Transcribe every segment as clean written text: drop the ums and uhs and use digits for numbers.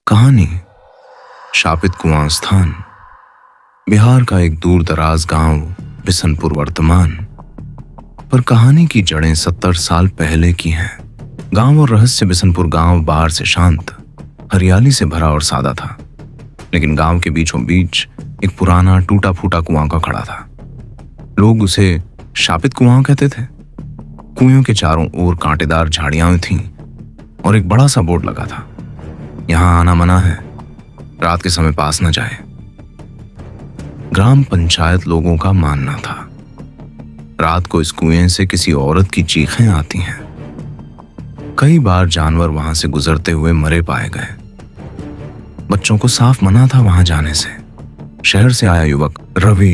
कहानी शापित कुआं स्थान। बिहार का एक दूर दराज गांव बिशनपुर वर्तमान। पर कहानी की जड़ें 70 साल पहले की हैं। गांव और रहस्य। बिशनपुर गांव बाहर से शांत, हरियाली से भरा और सादा था, लेकिन गांव के बीचों बीच एक पुराना टूटा फूटा कुआं का खड़ा था। लोग उसे शापित कुआं कहते थे। कुएं के चारों ओर कांटेदार झाड़ियां थीं और एक बड़ा सा बोर्ड लगा था, यहां आना मना है, रात के समय पास न जाए। ग्राम पंचायत लोगों का मानना था रात को इस कुएं से किसी औरत की चीखें आती हैं। कई बार जानवर वहां से गुजरते हुए मरे पाए गए। बच्चों को साफ मना था वहां जाने से। शहर से आया युवक रवि,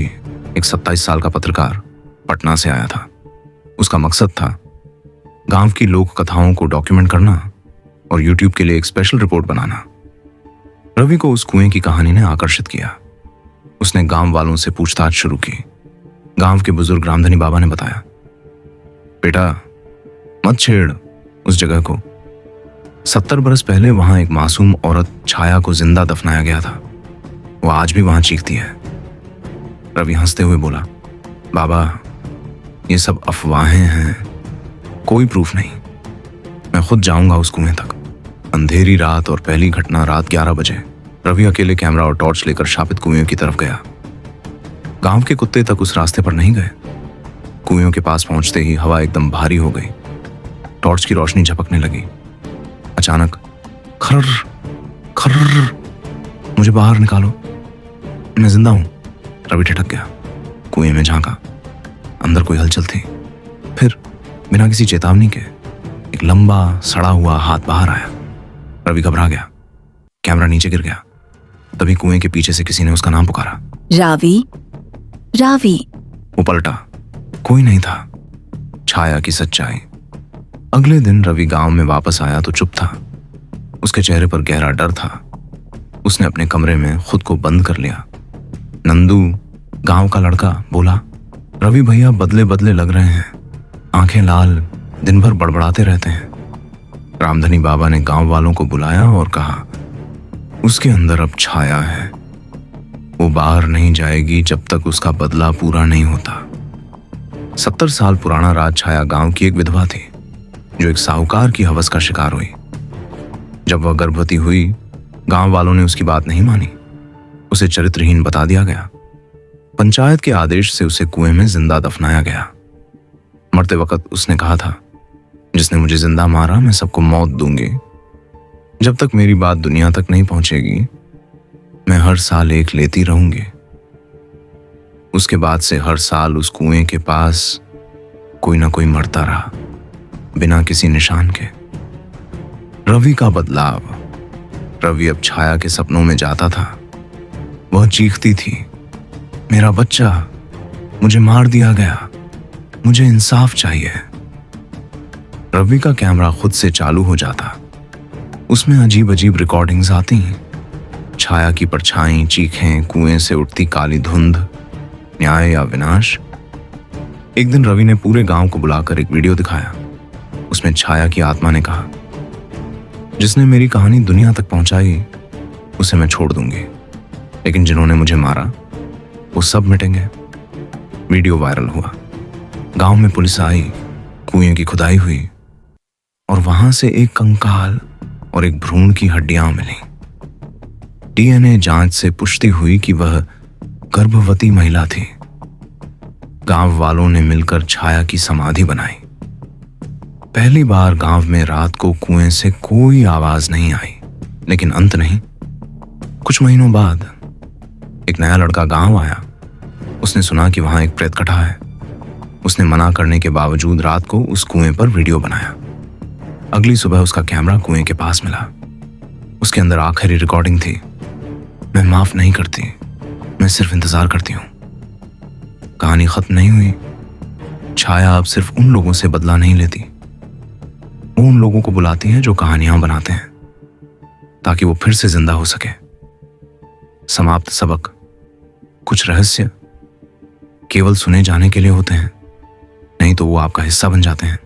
एक 27 साल का पत्रकार, पटना से आया था। उसका मकसद था गांव की लोक कथाओं को डॉक्यूमेंट करना और यूट्यूब के लिए एक स्पेशल रिपोर्ट बनाना। रवि को उस कुएं की कहानी ने आकर्षित किया। उसने गांव वालों से पूछताछ शुरू की। गांव के बुजुर्ग रामधनी बाबा ने बताया, बेटा मत छेड़ उस जगह को। 70 बरस पहले वहां एक मासूम औरत छाया को जिंदा दफनाया गया था। वो आज भी वहां चीखती है। रवि हंसते हुए बोला, बाबा ये सब अफवाहें हैं, कोई प्रूफ नहीं। मैं खुद जाऊंगा उस कुएं तक। अंधेरी रात और पहली घटना रात 11 बजे। रवि अकेले कैमरा और टॉर्च लेकर शापित कुएं की तरफ गया। गांव के कुत्ते तक उस रास्ते पर नहीं गए। कुएं के पास पहुंचते ही हवा एकदम भारी हो गई। टॉर्च की रोशनी झपकने लगी। अचानक खर्र खर्र, मुझे बाहर निकालो, मैं जिंदा हूं। रवि ठिठक गया। कुएं में झांका, अंदर कोई हलचल थी। फिर बिना किसी चेतावनी के एक लंबा सड़ा हुआ हाथ बाहर आया। रवि घबरा गया, कैमरा नीचे गिर गया। तभी कुएं के पीछे से किसी ने उसका नाम पुकारा, रावी रावी। वो पलटा, कोई नहीं था। छाया की सच्चाई। अगले दिन रवि गांव में वापस आया तो चुप था। उसके चेहरे पर गहरा डर था। उसने अपने कमरे में खुद को बंद कर लिया। नंदू, गांव का लड़का, बोला, रवि भैया बदले बदले लग रहे हैं, आंखें लाल, दिन भर बड़बड़ाते रहते हैं। रामधनी बाबा ने गांव वालों को बुलाया और कहा, उसके अंदर अब छाया है, वो बाहर नहीं जाएगी जब तक उसका बदला पूरा नहीं होता। 70 साल पुराना राज छाया गांव की एक विधवा थी जो एक साहूकार की हवस का शिकार हुई। जब वह गर्भवती हुई, गांव वालों ने उसकी बात नहीं मानी। उसे चरित्रहीन बता दिया गया। पंचायत के आदेश से उसे कुएं में जिंदा दफनाया गया। मरते वक्त उसने कहा था, जिसने मुझे जिंदा मारा मैं सबको मौत दूंगी। जब तक मेरी बात दुनिया तक नहीं पहुंचेगी, मैं हर साल एक लेती रहूंगी। उसके बाद से हर साल उस कुएं के पास कोई ना कोई मरता रहा, बिना किसी निशान के। रवि का बदलाव। रवि अब छाया के सपनों में जाता था। वह चीखती थी, मेरा बच्चा, मुझे मार दिया गया, मुझे इंसाफ चाहिए। रवि का कैमरा खुद से चालू हो जाता। उसमें अजीब अजीब रिकॉर्डिंग्स आती। छाया की परछाई, चीखें, कुएं से उठती काली धुंध, न्याय या विनाश। एक दिन रवि ने पूरे गांव को बुलाकर एक वीडियो दिखाया। उसमें छाया की आत्मा ने कहा, जिसने मेरी कहानी दुनिया तक पहुंचाई उसे मैं छोड़ दूंगी, लेकिन जिन्होंने मुझे मारा वो सब मिटेंगे। वीडियो वायरल हुआ। गांव में पुलिस आई, कुएं की खुदाई हुई और वहां से एक कंकाल और एक भ्रूण की हड्डियां मिली। डीएनए जांच से पुष्टि हुई कि वह गर्भवती महिला थी। गांव वालों ने मिलकर छाया की समाधि बनाई। पहली बार गांव में रात को कुएं से कोई आवाज नहीं आई। लेकिन अंत नहीं। कुछ महीनों बाद एक नया लड़का गांव आया। उसने सुना कि वहां एक प्रेत कथा है। उसने मना करने के बावजूद रात को उस कुएं पर वीडियो बनाया। अगली सुबह उसका कैमरा कुएं के पास मिला। उसके अंदर आखिरी रिकॉर्डिंग थी, मैं माफ नहीं करती, मैं सिर्फ इंतजार करती हूं। कहानी खत्म नहीं हुई। छाया अब सिर्फ उन लोगों से बदला नहीं लेती, वो उन लोगों को बुलाती है जो कहानियां बनाते हैं, ताकि वो फिर से जिंदा हो सके। समाप्त सबक। कुछ रहस्य केवल सुने जाने के लिए होते हैं, नहीं तो वो आपका हिस्सा बन जाते हैं।